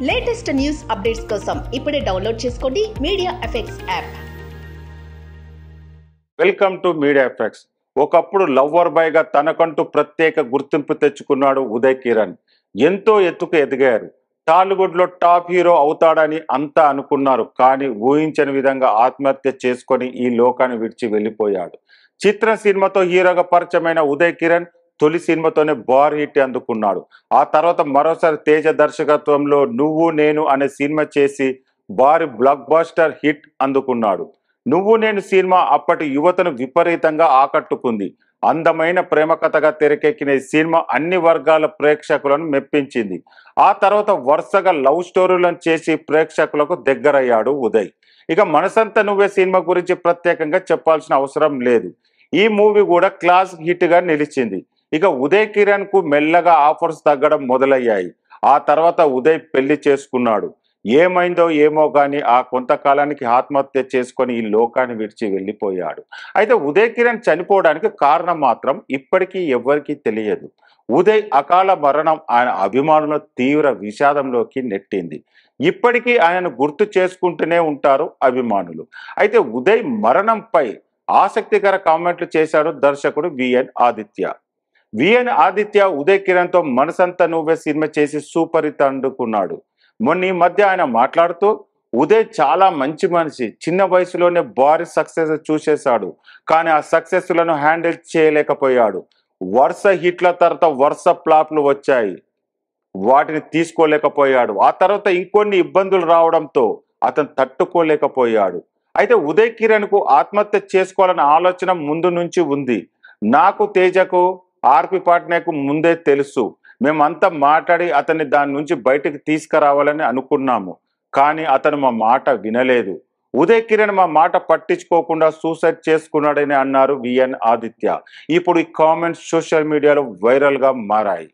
Latest news updates కోసం ఇప్పుడే download చేసుకోండి media effects app. Welcome to media effects. ఒకప్పుడు లవ్వర్ బాయ్ గా తనకంటూ ప్రత్యేక గుర్తింపు తెచ్చుకున్నాడు ఉదయ్ కిరణ్. ఎంతో ఎత్తుకు ఎదిగారు. టాలీవుడ్ లో టాప్ హీరో అవుతాడని అంతా అనుకున్నారు. కానీ ఊహించని విధంగా ఆత్మహత్య చేసుకొని ఈ లోకాన్ని విడిచి వెళ్ళిపోయాడు. చిత్ర సినిమాతో హీరోగా పరిచయమైన ఉదయ్ కిరణ్ తొలి సినిమాతోనే భారీ హిట్ అందుకున్నాడు. ఆ తర్వాత మరోసారి తేజ దర్శకత్వంలో నువ్వు నేను అనే సినిమా చేసి భారీ బ్లాక్ బస్టర్ హిట్ అందుకున్నాడు. నువ్వు నేను సినిమా అప్పటి యువతను విపరీతంగా ఆకట్టుకుంది. అందమైన ప్రేమ కథగా తెరకెక్కిన ఈ సినిమా అన్ని వర్గాల ప్రేక్షకులను మెప్పించింది. ఆ తర్వాత వరుసగా లవ్ స్టోరీలను చేసి ప్రేక్షకులకు దగ్గరయ్యాడు ఉదయ్. ఇక మనసంతా నువ్వే సినిమా గురించి ప్రత్యేకంగా చెప్పాల్సిన అవసరం లేదు. ఈ మూవీ కూడా క్లాస్ హిట్ గా నిలిచింది. ఇక ఉదయ్ కిరణ్ కు మెల్లగా ఆఫర్స్ తగ్గడం మొదలయ్యాయి. ఆ తర్వాత ఉదయ్ పెళ్లి చేసుకున్నాడు. ఏమైందో ఏమో కానీ ఆ కొంతకాలానికి ఆత్మహత్య చేసుకొని ఈ లోకాన్ని విడిచి వెళ్ళిపోయాడు. అయితే ఉదయ్ కిరణ్ చనిపోవడానికి కారణం మాత్రం ఇప్పటికీ ఎవరికీ తెలియదు. ఉదయ్ అకాల మరణం ఆయన అభిమానుల తీవ్ర విషాదంలోకి నెట్టింది. ఇప్పటికీ ఆయనను గుర్తు చేసుకుంటూనే ఉంటారు అభిమానులు. అయితే ఉదయ్ మరణంపై ఆసక్తికర కామెంట్లు చేశాడు దర్శకుడు విఎన్ ఆదిత్య. ఉదయ్ కిరణ్ తో మనసంతా నువ్వే సినిమా చేసి సూపర్ హిట్ అందుకున్నాడు. మొన్న ఈ మధ్య ఆయన మాట్లాడుతూ ఉదయ్ చాలా మంచి మనిషి, చిన్న వయసులోనే భారీ సక్సెస్ చూసేశాడు. కానీ ఆ సక్సెస్ లను హ్యాండిల్ చేయలేకపోయాడు. వరుస హిట్ల తర్వాత వరుస ఫ్లాప్లు వచ్చాయి, వాటిని తీసుకోలేకపోయాడు. ఆ తర్వాత ఇంకొన్ని ఇబ్బందులు రావడంతో అతను తట్టుకోలేకపోయాడు. అయితే ఉదయ్ కిరణ్ కు ఆత్మహత్య చేసుకోవాలన్న ఆలోచన ముందు నుంచి ఉంది. నాకు, తేజకు, ఆర్పి పాట్నేకు ముందే తెలుసు. మేమంతా మాట్లాడి అతన్ని దాని నుంచి బయటకు తీసుకురావాలని అనుకున్నాము. కానీ అతను మా మాట వినలేదు. ఉదయ్ కిరణ్ మా మాట పట్టించుకోకుండా సూసైడ్ చేసుకున్నాడని అన్నారు విఎన్ ఆదిత్య. ఇప్పుడు ఈ కామెంట్స్ సోషల్ మీడియాలో వైరల్ గా మారాయి.